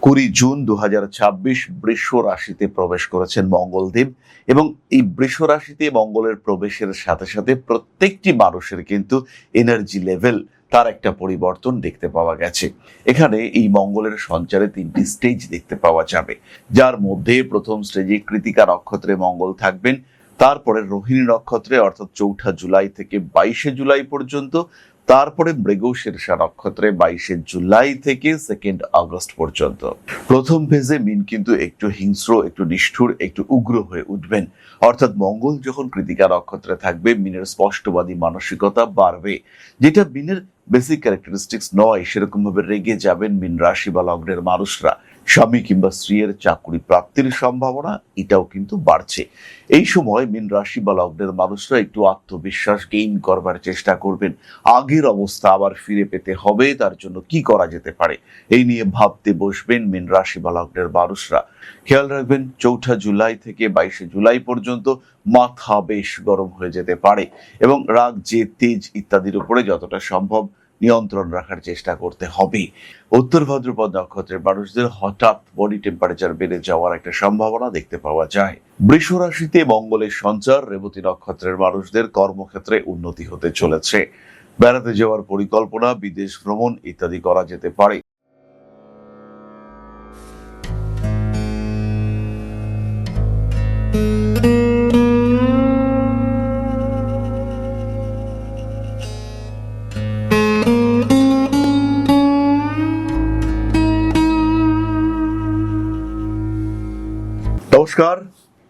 20 June 2026 বৃষ রাশিতে প্রবেশ করেছেন মঙ্গলদেব এবং এই বৃষ রাশিতে মঙ্গলের প্রবেশের সাথে সাথে প্রত্যেকটি মানুষের কিন্তু এনার্জি লেভেল তার একটা পরিবর্তন দেখতে পাওয়া গেছে। এখানে এই মঙ্গলের সঞ্চারে 3টি স্টেজ দেখতে পাওয়া যাবে, যার মধ্যে প্রথম স্টেজে কৃতিকা নক্ষত্রে মঙ্গল থাকবেন, তারপরে রোহিণী নক্ষত্রে অর্থাৎ 4 জুলাই থেকে 22 জুলাই পর্যন্ত, তারপরে মৃগশীর্ষা নক্ষত্রে 22 জুলাই থেকে 2 আগস্ট পর্যন্ত। প্রথম ফেজে মিন কিন্তু একটু হিংস্র, একটু নিষ্ঠুর, একটু উগ্র হয়ে উঠবেন। অর্থাৎ মঙ্গল যখন কৃতিকা নক্ষত্রে থাকবে, মিনের স্পষ্টবাদী মানসিকতা বাড়বে, যেটা মিনের বেসিক ক্যারেক্টারিস্টিক্স নয়। সেরকম ভাবে রেগে যাবেন মিন রাশি বা লগ্নের মানুষরা। স্বামী কিংবা স্ত্রীর চাকরি প্রাপ্তির সম্ভাবনা এটাও কিন্তু বাড়ছে। এই সময় মিন রাশি বা লগ্নের মানুষরা একটু আত্মবিশ্বাস গেইন করবার চেষ্টা করবেন। আগের অবস্থা আবার ফিরে পেতে হবে, তার জন্য কি করা যেতে পারে এই নিয়ে ভাবতে বসবেন মিন রাশি বা লগ্নের মানুষরা। খেয়াল রাখবেন 4 জুলাই থেকে 22 জুলাই পর্যন্ত মাথা বেশ গরম হয়ে যেতে পারে এবং রাগ, জেদ, তেজ ইত্যাদির উপরে যতটা সম্ভব নিয়ন্ত্রণ রাখার চেষ্টা করতে হবে। উত্তর ভাদ্রপদ নক্ষত্রের মানুষদের হঠাৎ বডি টেম্পারেচার বেড়ে যাওয়ার একটা সম্ভাবনা দেখতে পাওয়া যায়। বৃষ রাশিতে মঙ্গলের সঞ্চার রেবতী নক্ষত্রের মানুষদের কর্মক্ষেত্রে উন্নতি হতে চলেছে। বেড়াতে যাওয়ার পরিকল্পনা, বিদেশ ভ্রমণ ইত্যাদি করা যেতে পারে। নমস্কার,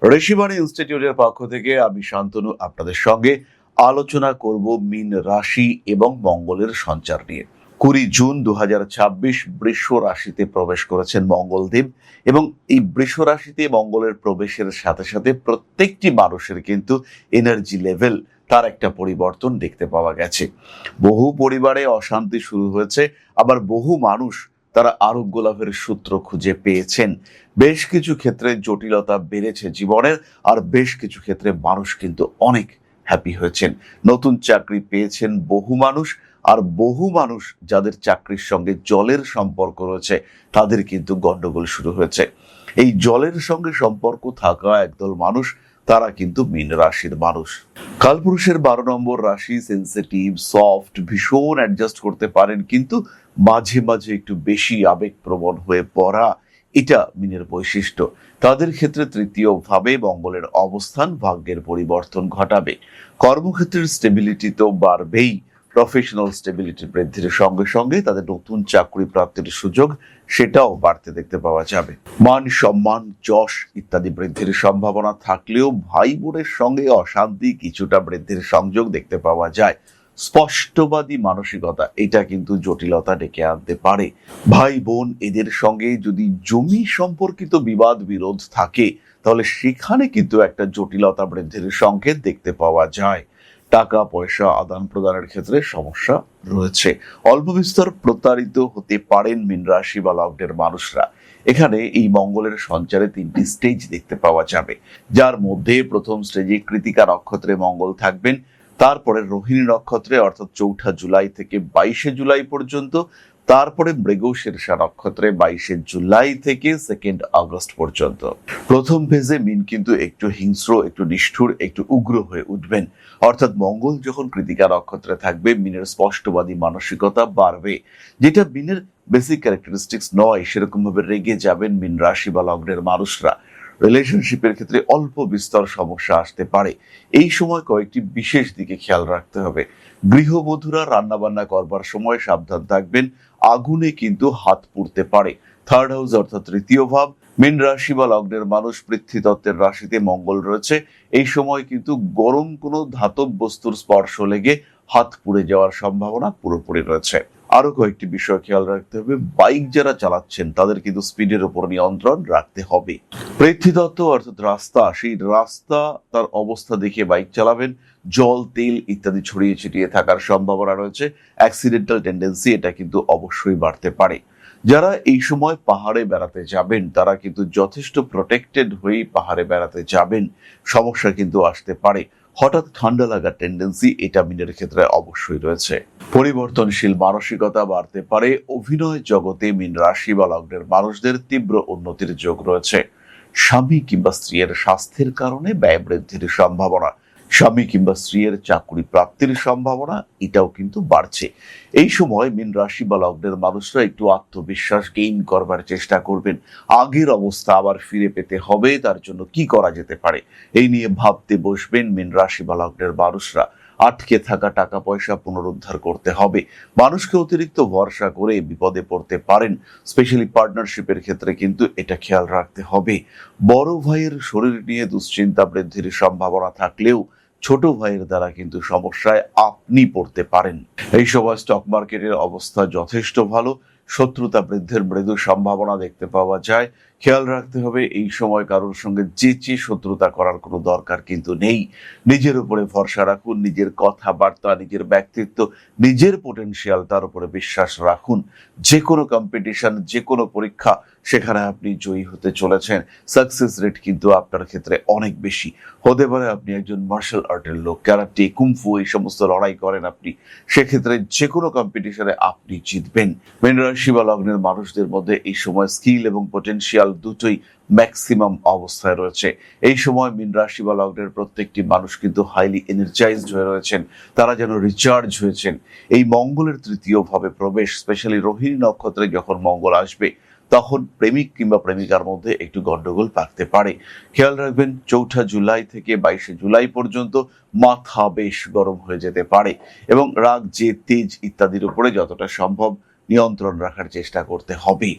ঋষিবাণী ইনস্টিটিউটের পক্ষ থেকে আমি শান্তনু আপনাদের সঙ্গে আলোচনা করব মীন রাশি এবং মঙ্গলের সঞ্চার নিয়ে। 20 জুন 2026 বৃষ রাশিতে প্রবেশ করেছেন মঙ্গলদেব এবং এই বৃষ রাশিতে মঙ্গলের প্রবেশের সাথে সাথে প্রত্যেকটি মানুষের কিন্তু এনার্জি লেভেল তার একটা পরিবর্তন দেখতে পাওয়া গেছে। বহু পরিবারে অশান্তি শুরু হয়েছে, আবার বহু মানুষ তারা আরোগ্য লাভের সূত্র খুঁজে পেয়েছেন। বেশ কিছু ক্ষেত্রে জটিলতা বেড়েছে জীবনের, আর বেশ কিছু ক্ষেত্রে মানুষ কিন্তু অনেক হ্যাপি হয়েছেন। নতুন চাকরি পেয়েছেন বহু মানুষ, আর বহু মানুষ যাদের চাকরির সঙ্গে জলের সম্পর্ক রয়েছে তাদের কিন্তু গন্ডগোল শুরু হয়েছে। এই জলের সঙ্গে সম্পর্ক থাকা একদল মানুষ, তারা কিন্তু মীন রাশির মানুষ। কালপুরুষের 12 নম্বর রাশি, সেন্সিটিভ, সফট, ভীষণ অ্যাডজাস্ট করতে পারেন, কিন্তু মাঝে মাঝে একটু বেশি আবেগপ্রবণ হয়ে পড়া এটা মীনের বৈশিষ্ট্য। তাদের ক্ষেত্রে 3য় ভাবে মঙ্গলের অবস্থান ভাগ্যের পরিবর্তন ঘটাবে। কর্মক্ষেত্রের স্টেবিলিটি তো বাড়বেই, প্রফেশনাল স্টেবিলিটি বৃদ্ধির সঙ্গে সঙ্গে তাদের নতুন চাকরি প্রাপ্তির সুযোগ সেটাও বাড়তে দেখতে পাওয়া যাবে। মান সম্মান, যশ ইত্যাদি বৃদ্ধির সম্ভাবনা থাকলেও ভাই বোনের সঙ্গে অশান্তি কিছুটা বৃদ্ধির সংযোগ দেখতে পাওয়া যায়। স্পষ্টবাদী মানসিকতা এটা কিন্তু জটিলতা ডেকে আনতে পারে। ভাই বোন এদের সঙ্গে যদি জমি সম্পর্কিত বিবাদ বিরোধ থাকে, তাহলে সেখানে কিন্তু একটা জটিলতা বৃদ্ধির সংকেত দেখতে পাওয়া যায়। টাকা পয়সা আদান প্রদানের ক্ষেত্রে সমস্যা রয়েছে। অল্প বিস্তর প্রতারিত হতে পারেন মীন রাশি বা লগ্নের মানুষরা। এখানে এই মঙ্গলের সঞ্চারে 3টি স্টেজ দেখতে পাওয়া যাবে, যার মধ্যে প্রথম স্টেজে কৃতিকা নক্ষত্রে মঙ্গল থাকবেন, তারপরে রোহিণী নক্ষত্রে অর্থাৎ 4 জুলাই থেকে 22 জুলাই পর্যন্ত, তারপরে মৃগশীর্ষা নক্ষত্রে 22 জুলাই থেকে 2 আগস্ট পর্যন্ত। প্রথম ফেজে মিন কিন্তু একটু হিংস্র, একটু নিষ্ঠুর, একটু উগ্র হয়ে উঠবেন। অর্থাৎ মঙ্গল যখন কৃতিকা নক্ষত্রে থাকবে, মিনের স্পষ্টবাদী মানসিকতা বাড়বে, যেটা মিনের বেসিক ক্যারেক্টারিস্টিক্স নয়। সেরকম ভাবে রেগে যাবেন মিন রাশি বা লগ্নের মানুষরা। রিলেশনশিপের ক্ষেত্রে অল্প বিস্তর সমস্যা আসতে পারে। এই সময় কয়েকটি বিশেষ দিকে খেয়াল রাখতে হবে। গৃহবধূরা রান্নাবান্না করবার সময় সাবধান থাকবেন, আগুনে কিন্তু হাত পুড়তে পারে। 3rd হাউস অর্থাৎ 3য় ভাব, মীন রাশি বা লগ্নের মানুষ, পৃথ্বীতত্ত্বের রাশিতে মঙ্গল রয়েছে। এই সময় কিন্তু গরম কোনো ধাতব বস্তুর স্পর্শ লেগে হাত পুড়ে যাওয়ার সম্ভাবনা পুরোপুরি রয়েছে। আরো কয়েকটি বিষয় খেয়াল রাখতে হবে। বাইক যারা চালাচ্ছেন তাদের কিন্তু স্পিডের উপর নিয়ন্ত্রণ রাখতে হবে। পৃথ্বীতত্ত্ব অর্থাৎ রাস্তা, সেই রাস্তা তার অবস্থা দেখে বাইক চালাবেন। জল, তেল ইত্যাদি ছড়িয়ে ছিটিয়ে থাকার সম্ভাবনা রয়েছে। অ্যাক্সিডেন্টাল টেন্ডেন্সি এটা কিন্তু অবশ্যই বাড়তে পারে। যারা এই সময় পাহাড়ে বেড়াতে যাবেন তারা কিন্তু যথেষ্ট প্রোটেক্টেড হয়ে পাহাড়ে বেড়াতে যাবেন। সমস্যা কিন্তু আসতে পারে। হঠাৎ ঠান্ডা লাগার টেন্ডেন্সি এটা মিনের ক্ষেত্রে অবশ্যই রয়েছে। পরিবর্তনশীল মানসিকতা বাড়তে পারে। অভিনয় জগতে মিন রাশি বা লগ্নের মানুষদের তীব্র উন্নতির যোগ রয়েছে। স্বামী কিংবা স্ত্রীর স্বাস্থ্যের কারণে ব্যয় বৃদ্ধির সম্ভাবনা, স্বামী কিংবা স্ত্রীর চাকরি প্রাপ্তির সম্ভাবনা এটাও কিন্তু বাড়ছে। এই সময় মীন রাশি বা লগ্নের মানুষরা একটু আত্মবিশ্বাস গেইন করবার চেষ্টা করবেন। আগের অবস্থা আবার ফিরে পেতে হবে, তার জন্য কি করা যেতে পারে এই নিয়ে ভাবতে বসবেন মীন রাশি বা লগ্নের মানুষরা। আটকে থাকা টাকা পয়সা পুনরুদ্ধার করতে হবে। মানুষকে অতিরিক্ত ভরসা করে বিপদে পড়তে পারেন। স্পেশালি পার্টনারশিপের ক্ষেত্রে কিন্তু এটা খেয়াল রাখতে হবে। বড় ভাইয়ের শরীর নিয়ে দুশ্চিন্তা বৃদ্ধির সম্ভাবনা থাকলেও ছোট ভাইয়ের দ্বারা কিন্তু সমস্যায় আপনি পড়তে পারেন। এই সময় স্টক মার্কেটের অবস্থা যথেষ্ট ভালো। শত্রুতা বৃদ্ধির মৃদু সম্ভাবনা দেখতে পাওয়া যায়। খেয়াল রাখতে হবে এই সময় কারোর সঙ্গে চেঁচিয়ে শত্রুতা করার কোনো দরকার কিন্তু নেই। নিজের উপরে ভরসা রাখুন, নিজের কথাবার্তা, নিজের ব্যক্তিত্ব, নিজের পোটেনশিয়াল তার উপরে বিশ্বাস রাখুন। যে কোনো কম্পিটিশন, যে কোনো পরীক্ষা, সেখানে আপনি জয়ী হতে চলেছেন। সাকসেস রেট কিন্তু আপনার ক্ষেত্রে অনেক বেশি হতে পারে। আপনি একজন মার্শাল আর্টের লোক, ক্যারাটে, কুমফু এই সমস্ত লড়াই করেন আপনি, সেক্ষেত্রে যে কোনো কম্পিটিশনে আপনি জিতবেন। মীন রাশি বা লগ্নের মানুষদের মধ্যে এই সময় স্কিল এবং পোটেনশিয়াল দুটোই ম্যাক্সিমাম অবস্থায় রয়েছে। এই সময় মীন রাশি বা লগ্নের প্রত্যেকটি মানুষ কিন্তু হাইলি এনার্জাইজড হয়ে রয়েছেন। তারা যেন রিচার্জ হয়েছেন। এই মঙ্গলের তৃতীয় ভাবে প্রবেশ, স্পেশালি রোহিণী নক্ষত্রে যখন মঙ্গল আসবে, তখন প্রেমিক কিংবা প্রেমিকার মধ্যে একটু গন্ডগোল পাকতে পারে। খেয়াল রাখবেন 4 জুলাই থেকে 22 জুলাই পর্যন্ত মাথা বেশ গরম হয়ে যেতে পারে এবং রাগ, জেদ, তেজ ইত্যাদির উপরে যতটা সম্ভব নিয়ন্ত্রণ রাখার চেষ্টা করতে হবে।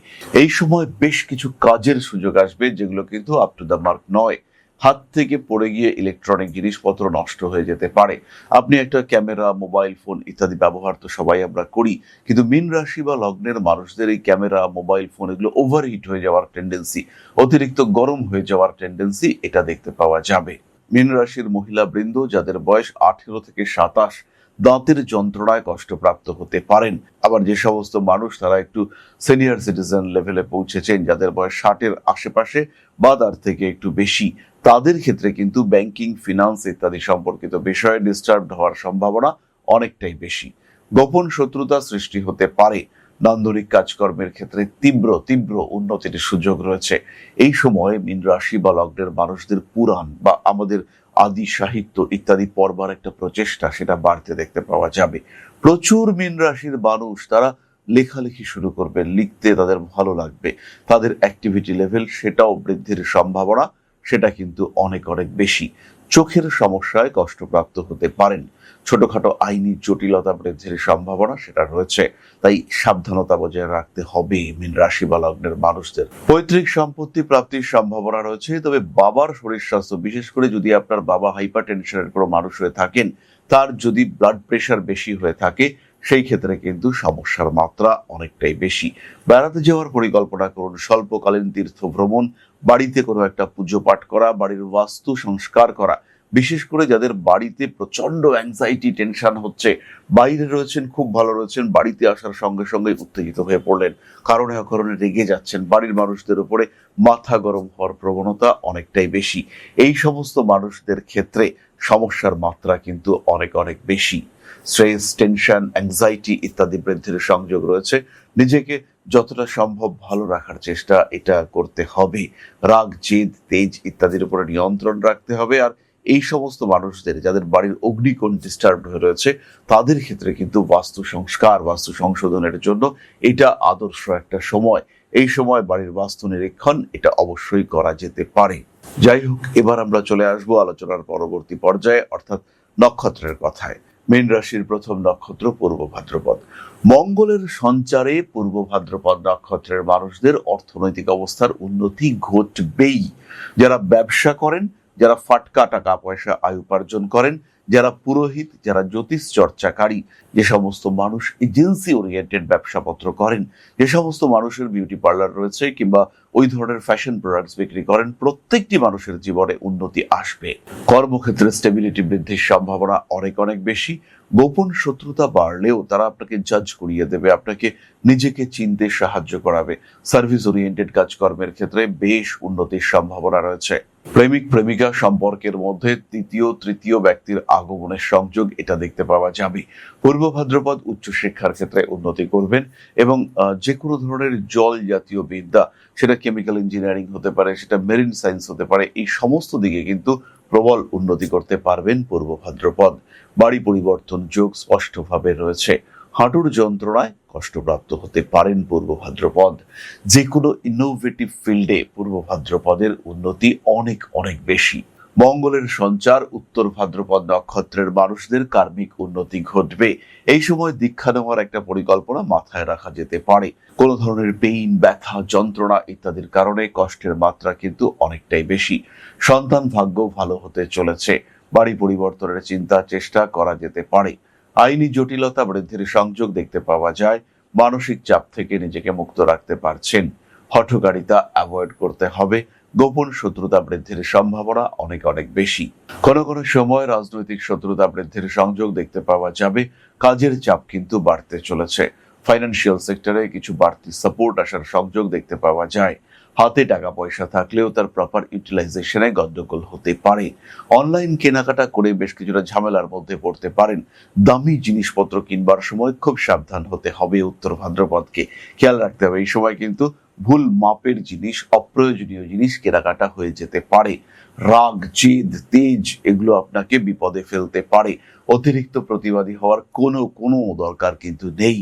এই সময় বেশ কিছু কাজের সুযোগ আসবে যেগুলো কিন্তু আপ টু দ্য মার্ক নয়। হাত থেকে পড়ে গিয়ে ইলেকট্রনিক জিনিসপত্র নষ্ট হয়ে যেতে পারে। আপনি একটা ক্যামেরা, মোবাইল ফোন ইত্যাদি ব্যবহার তো সবাই আমরা করি, কিন্তু মীন রাশি বা লগ্নের মানুষদের এই ক্যামেরা, মোবাইল ফোন এগুলো ওভারহিট হয়ে যাওয়ার টেন্ডেন্সি, অতিরিক্ত গরম হয়ে যাওয়ার টেন্ডেন্সি এটা দেখতে পাওয়া যাবে। মীন রাশির মহিলা বৃন্দ যাদের বয়স 18 থেকে 27, দাঁতের যন্ত্রণায় কষ্টপ্রাপ্ত হতে পারেন। আবার যে সমস্ত মানুষ তারা একটু সিনিয়র সিটিজেন লেভেলে পৌঁছেছেন, যাদের বয়স 60-এর আশেপাশে বা তার থেকে একটু বেশি, তাদের ক্ষেত্রে কিন্তু ব্যাংকিং, ফিনান্স ইত্যাদি সম্পর্কিত বিষয়ে ডিস্টার্ব হওয়ার সম্ভাবনা অনেকটাই বেশি। গোপন শত্রুতা সৃষ্টি হতে পারে। নান্দনিক কাজকর্মের ক্ষেত্রে তীব্র তীব্র উন্নতির সুযোগ রয়েছে। এই সময়ে মীন রাশি বা লগ্নের মানুষদের পুরাণ বা আমাদের আদি সাহিত্য ইত্যাদি পড়বার একটা প্রচেষ্টা সেটা বাড়তে দেখতে পাওয়া যাবে। প্রচুর মীন রাশির মানুষ তারা লেখালেখি শুরু করবে, লিখতে তাদের ভালো লাগবে। তাদের অ্যাক্টিভিটি লেভেল সেটাও বৃদ্ধির সম্ভাবনা সেটা কিন্তু অনেক অনেক বেশি। চোখের সমস্যায় কষ্টপ্রাপ্ত হতে পারেন। ছোটখাটো আইনি জটিলতা বৃদ্ধির সম্ভাবনা সেটা রয়েছে। তাই সাবধানতা বজায় রাখতে হবে মীন রাশি বা লগ্নের মানুষদের। পৈতৃক সম্পত্তি প্রাপ্তির সম্ভাবনা রয়েছে, তবে বাবার শরীর স্বাস্থ্য, বিশেষ করে যদি আপনার বাবা হাইপার টেনশনের কোনো মানুষ হয়ে থাকেন, তার যদি ব্লাড প্রেশার বেশি হয়ে থাকে, সেই ক্ষেত্রে কিন্তু সমস্যার মাত্রা অনেকটাই বেশি। বেড়াতে যাওয়ার পরিকল্পনা করুন, স্বল্পকালীন তীর্থ ভ্রমণ, বাড়িতে কোনো একটা পুজো পাঠ করা, বাড়ির বাস্তু সংস্কার করা। বিশেষ করে যাদের বাড়িতে প্রচন্ড অ্যাংজাইটি, টেনশন হচ্ছে, বাইরে রয়েছেন, খুব ভালো রয়েছেন, বাড়িতে আসার সঙ্গে সঙ্গে উত্তেজিত হয়ে পড়লেন, কারণে অকারণে রেগে যাচ্ছেন, বাড়ির মানুষদের উপরে মাথা গরম হওয়ার প্রবণতা অনেকটাই বেশি। এই সমস্ত মানুষদের ক্ষেত্রে সমস্যার মাত্রা কিন্তু অনেক অনেক বেশি। স্ট্রেস, টেনশন, অ্যাংজাইটি ইত্যাদি বৃদ্ধির সংযোগ রয়েছে। নিজেকে যতটা সম্ভব ভালো রাখার চেষ্টা এটা করতে হবে। রাগ, জেদ, তেজ ইত্যাদির উপরে নিয়ন্ত্রণ রাখতে হবে। আর এই সমস্ত মানুষদের যাদের বাড়ির অগ্নিকোণ ডিস্টার্ব হয়ে রয়েছে, তাদের ক্ষেত্রে কিন্তু বাস্তু সংস্কার, বাস্তু সংশোধনের জন্য এটা আদর্শ একটা সময়। এই সময় বাড়ির বাস্তু নিরীক্ষণ এটা অবশ্যই করা যেতে পারে। যাই হোক, এবার আমরা চলে আসবো আলোচনার পরবর্তী পর্যায়ে, অর্থাৎ নক্ষত্রের কথায়। মীন রাশির প্রথম নক্ষত্র পূর্ব ভাদ্রপদ। মঙ্গলের সঞ্চারে পূর্ব ভাদ্রপদ নক্ষত্রের মানুষদের অর্থনৈতিক অবস্থার উন্নতি ঘটবেই। যারা ব্যবসা করেন, যারা ফাটকা টাকা পয়সা আয় উপার্জন করেন, যারা পুরোহিত, যারা জ্যোতিষ চর্চাকারী, যে সমস্ত মানুষ এজেন্সি ওরিয়েন্টেড ব্যবসাপত্র করেন, যে সমস্ত মানুষের বিউটি পার্লার রয়েছে কিংবা ওই ধরনের ফ্যাশন প্রোডাক্টস বিক্রি করেন, প্রত্যেকটি মানুষের জীবনে উন্নতি আসবে। কর্মক্ষেত্রে স্টেবিলিটি বৃদ্ধির সম্ভাবনা অনেক অনেক বেশি। গোপন শত্রুতা বাড়লেও তারা আপনাকে জাজ করিয়ে দেবে, আপনাকে নিজেকে চিনতে সাহায্য করাবে। সার্ভিস ওরিয়েন্টেড কাজকর্মের ক্ষেত্রে বেশ উন্নতির সম্ভাবনা রয়েছে। প্রেমিক প্রেমিকা সম্পর্কের মধ্যে তৃতীয় তৃতীয় ব্যক্তির আগমনের সংযোগ এটা দেখতে পাওয়া যাবে। পূর্ব ভাদ্রপদ উচ্চশিক্ষার ক্ষেত্রে উন্নতি করবেন এবং যে কোনো ধরনের জল জাতীয় বিদ্যা, সেটা কেমিক্যাল ইঞ্জিনিয়ারিং হতে পারে, সেটা মেরিন সায়েন্স হতে পারে, এই সমস্ত দিকে কিন্তু প্রবল উন্নতি করতে পারবেন পূর্ব ভাদ্রপদ। বাড়ি পরিবর্তন যোগ স্পষ্টভাবে রয়েছে। হাঁটুর যন্ত্রণায় কষ্টপ্রাপ্ত হতে পারেন পূর্ব ভাদ্রপদ। যে কোনো ইনোভেটিভ ফিল্ডে পূর্ব ভাদ্রপদের উন্নতি অনেক অনেক বেশি। মঙ্গলের সঞ্চার উত্তর ভাদ্রপদ নক্ষত্রের মানুষদের কার্মিক উন্নতি ঘটবে। এই সময় দীক্ষা নেওয়ার একটা পরিকল্পনা মাথায় রাখা যেতে পারে। কোনো ধরনের পেইন, ব্যথা, যন্ত্রণা ইত্যাদির কারণে কষ্টের মাত্রা কিন্তু অনেকটাই বেশি। সন্তান ভাগ্য ভালো হতে চলেছে। বাড়ি পরিবর্তনের চিন্তা চেষ্টা করা যেতে পারে। আইনি জটিলতা বৃদ্ধির সংযোগ দেখতে পাওয়া যায়। মানসিক চাপ থেকে নিজেকে মুক্ত রাখতে পারছেন। হঠকারিতা অ্যাভয়েড করতে হবে। গোপন শত্রুতা বৃদ্ধির সম্ভাবনা অনেক অনেক বেশি। কোনো কোনো সময় রাজনৈতিক শত্রুতা বৃদ্ধির সংযোগ দেখতে পাওয়া যাবে। কাজের চাপ কিন্তু বাড়তে চলেছে। ফাইন্যান্সিয়াল সেক্টরে কিছু বাড়তি সাপোর্ট আসার সংযোগ দেখতে পাওয়া যায়। হাতে টাকা পয়সা থাকলেও তার প্রপার ইউটিলাইজেশনে গন্ডগোল হতে পারে। অনলাইন কেনাকাটা করে বেশ কিছুটা ঝামেলার মধ্যে পড়তে পারেন। দামি জিনিসপত্র কিনবার সময় খুব সাবধান হতে হবে উত্তর ভাদ্রপদকে। খেয়াল রাখতে হবে এই সময় কিন্তু ভুল মাপের জিনিস, অপ্রয়োজনীয় জিনিস কেনাকাটা হয়ে যেতে পারে। রাগ, জেদ, তেজ এগুলো আপনাকে বিপদে ফেলতে পারে। অতিরিক্ত প্রতিবাদী হওয়ার কোনো দরকার কিন্তু নেই।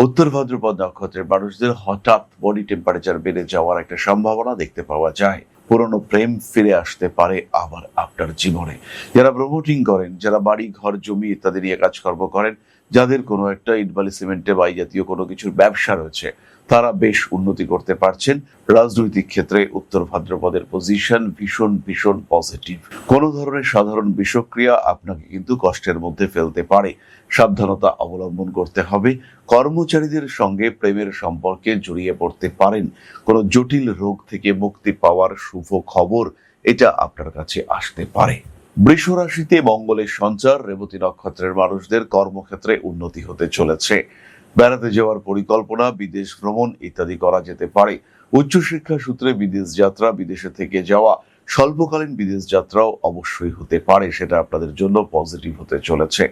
উত্তর ভাদ্রপদ নক্ষত্রের মানুষদের হঠাৎ বডি টেম্পারেচার বেড়ে যাওয়ার একটা সম্ভাবনা দেখতে পাওয়া যায়। পুরনো প্রেম ফিরে আসতে পারে আবার আপনার জীবনে। যারা প্রমোটিং করেন, যারা বাড়ি, ঘর, জমি ইত্যাদি নিয়ে কাজকর্ম করেন, যাদের কোনো একটা ইট বালি সিমেন্টে বা জাতীয় কোনো কিছুর ব্যবসা রয়েছে, তারা বেশ উন্নতি করতে পারছেন। রাজনৈতিক ক্ষেত্রে উত্তর ভাদ্রপদের পজিশন ভীষণ ভীষণ পজিটিভ। কোনো ধরনের সাধারণ বিষক্রিয়া আপনাকে কিন্তু কষ্টের মধ্যে ফেলতে পারে। সাবধানতা অবলম্বন করতে হবে। কর্মচারীদের সঙ্গে প্রেমের সম্পর্কে জড়িয়ে পড়তে পারেন। কোনো জটিল রোগ থেকে মুক্তি পাওয়ার শুভ খবর এটা আপনার কাছে আসতে পারে। বৃষ রাশিতে মঙ্গলের সঞ্চার রেবতী নক্ষত্রের মানুষদের কর্মক্ষেত্রে উন্নতি হতে চলেছে। বেড়াতে যাওয়ার পরিকল্পনা, বিদেশ ভ্রমণ ইত্যাদি করা যেতে পারে। উচ্চশিক্ষা সূত্রে বিদেশ যাত্রা, বিদেশে থেকে যাওয়া, স্বল্পকালীন বিদেশ যাত্রাও অবশ্যই হতে পারে। সেটা আপনাদের জন্য পজিটিভ হতে চলেছে।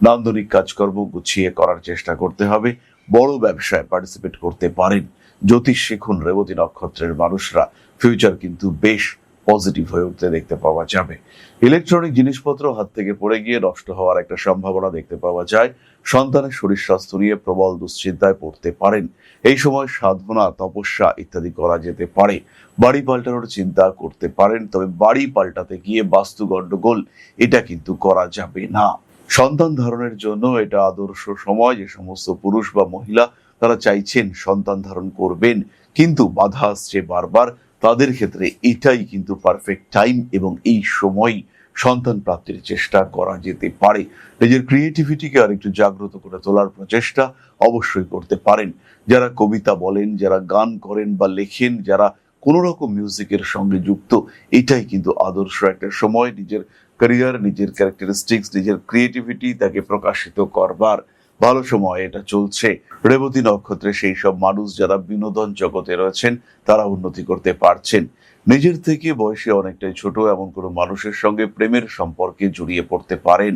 নান্দনিক কাজকর্ম গুছিয়ে করার চেষ্টা করতে হবে। বড় ব্যবসায় পার্টিসিপেট করতে পারেন। জ্যোতিষ শিখুন রেবতী নক্ষত্রের মানুষরা। ফিউচার কিন্তু বেশ পজিটিভ হয়ে উঠতে দেখতে পাওয়া যাবে। ইলেকট্রনিক জিনিসপত্র হাত থেকে পড়ে গিয়ে নষ্ট হওয়ার একটা সম্ভাবনা দেখতে পাওয়া যায়। সন্তানের শরীর স্বাস্থ্য নিয়ে প্রবল দুশ্চিন্তায় পড়তে পারেন। এই সময় সাধনা, তপস্যা ইত্যাদি করা যেতে পারে। বাড়ি পাল্টানোর চিন্তা করতে পারেন, তবে বাড়ি পাল্টাতে গিয়ে বাস্তু গন্ডগোল এটা কিন্তু করা যাবে না। সন্তান ধারণের জন্য এটা আদর্শ সময়। যে সমস্ত পুরুষ বা মহিলা তারা চাইছেন সন্তান ধারণ করবেন কিন্তু বাধা আসছে বারবার, তাদের ক্ষেত্রে এটাই কিন্তু পারফেক্ট টাইম এবং এই সময় সন্তান প্রাপ্তির চেষ্টা করা যেতে পারে। নিজের ক্রিয়েটিভিটিকে আর একটু জাগ্রত করে তোলার প্রচেষ্টা অবশ্যই করতে পারেন। যারা কবিতা বলেন, যারা গান করেন বা লেখেন, যারা কোনো রকম মিউজিকের সঙ্গে যুক্ত, এটাই কিন্তু আদর্শ একটা সময় নিজের ক্যারিয়ার, নিজের ক্যারেক্টারিস্টিক্স, নিজের ক্রিয়েটিভিটি তাকে প্রকাশিত করবার ভালো সময় এটা চলছে। রেবতী নক্ষত্রে সেই সব মানুষ যারা বিনোদন জগতে রয়েছেন তারা উন্নতি করতে পারছেন। নিজের থেকে বয়সে অনেকটাই ছোট এমন কোনো মানুষের সঙ্গে প্রেমের সম্পর্কে জড়িয়ে পড়তে পারেন।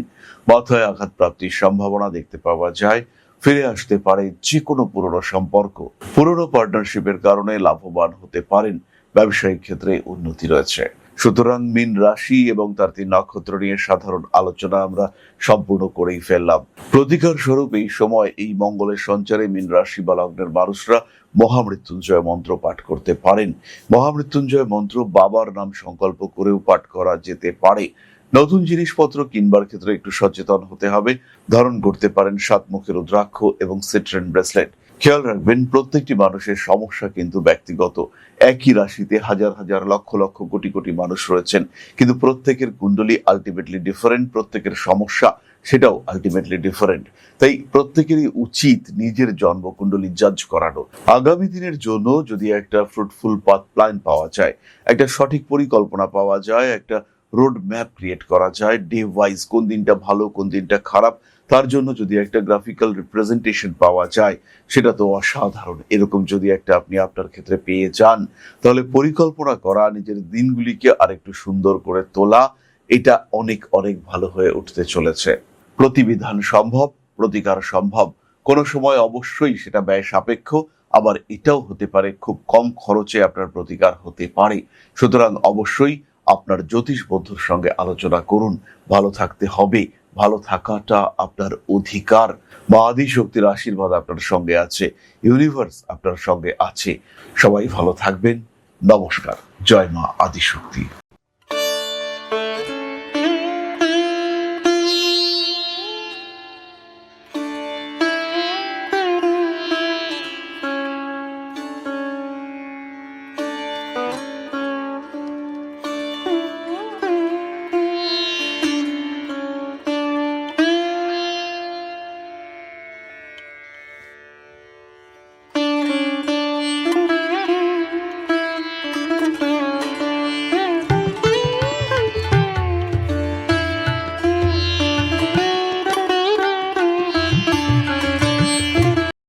মাথায় আঘাত প্রাপ্তির সম্ভাবনা দেখতে পাওয়া যায়। ফিরে আসতে পারে যে কোনো পুরনো সম্পর্ক। পুরনো পার্টনারশিপের কারণে লাভবান হতে পারেন। ব্যবসায়িক ক্ষেত্রে উন্নতি রয়েছে। সুতরাং মীন রাশি এবং তার 3 নক্ষত্র নিয়ে সাধারণ আলোচনা আমরা সম্পূর্ণ করেই ফেললাম। প্রতিকার স্বরূপ এই সময় এই মঙ্গলের সঞ্চারে মীন রাশি বা লগ্নের মানুষরা মহামৃত্যুঞ্জয় মন্ত্র পাঠ করতে পারেন। মহামৃত্যুঞ্জয় মন্ত্র বাবার নাম সংকল্প করেও পাঠ করা যেতে পারে। নতুন জিনিসপত্র কিনবার ক্ষেত্রে একটু সচেতন হতে হবে। ধারণ করতে পারেন 7 মুখের রুদ্রাক্ষ এবং সিট্রেন ব্রেসলেট। খেয়াল রাখবেন প্রত্যেকটি মানুষের সমস্যা কিন্তু ব্যক্তিগত। একই রাশিতে হাজার হাজার লক্ষ লক্ষ কোটি কোটি মানুষ রয়েছেন, কিন্তু প্রত্যেকের কুণ্ডলী আলটিমেটলি ডিফারেন্ট। প্রত্যেকের সমস্যা সেটাও আলটিমেটলি ডিফারেন্ট। তাই প্রত্যেকেরই উচিত নিজের জন্মকুণ্ডলী জাজ করানো। আগামী দিনের জন্য যদি একটা ফ্রুটফুল পাথ প্ল্যান পাওয়া যায়, একটা সঠিক পরিকল্পনা পাওয়া যায়, একটা রোড ম্যাপ ক্রিয়েট করা যায়, ডে ওয়াইজ কোন দিনটা ভালো কোন দিনটা খারাপ, তার জন্য যদি একটা গ্রাফিক্যাল রিপ্রেজেন্টেশন পাওয়া যায় সেটা তো অসাধারণ। এরকম যদি একটা আপনি আপনার ক্ষেত্রে পেয়ে যান, তাহলে পরিকল্পনা করা, নিজের দিনগুলিকে আরেকটু সুন্দর করে তোলা, এটা অনেক অনেক ভালো হয়ে উঠতে চলেছে। প্রতিবিধান সম্ভব, প্রতিকার সম্ভব। কোনো সময় অবশ্যই সেটা ব্যয় সাপেক্ষ, আবার এটাও হতে পারে খুব কম খরচে আপনার প্রতিকার হতে পারে। সুতরাং অবশ্যই আপনার জ্যোতিষ বন্ধুর সঙ্গে আলোচনা করুন। ভালো থাকতে হবে, ভালো থাকাটা আপনার অধিকার। মা আদিশক্তির আশীর্বাদ আপনার সঙ্গে আছে, ইউনিভার্স আপনার সঙ্গে আছে। সবাই ভালো থাকবেন। নমস্কার। জয় মা আদিশক্তি।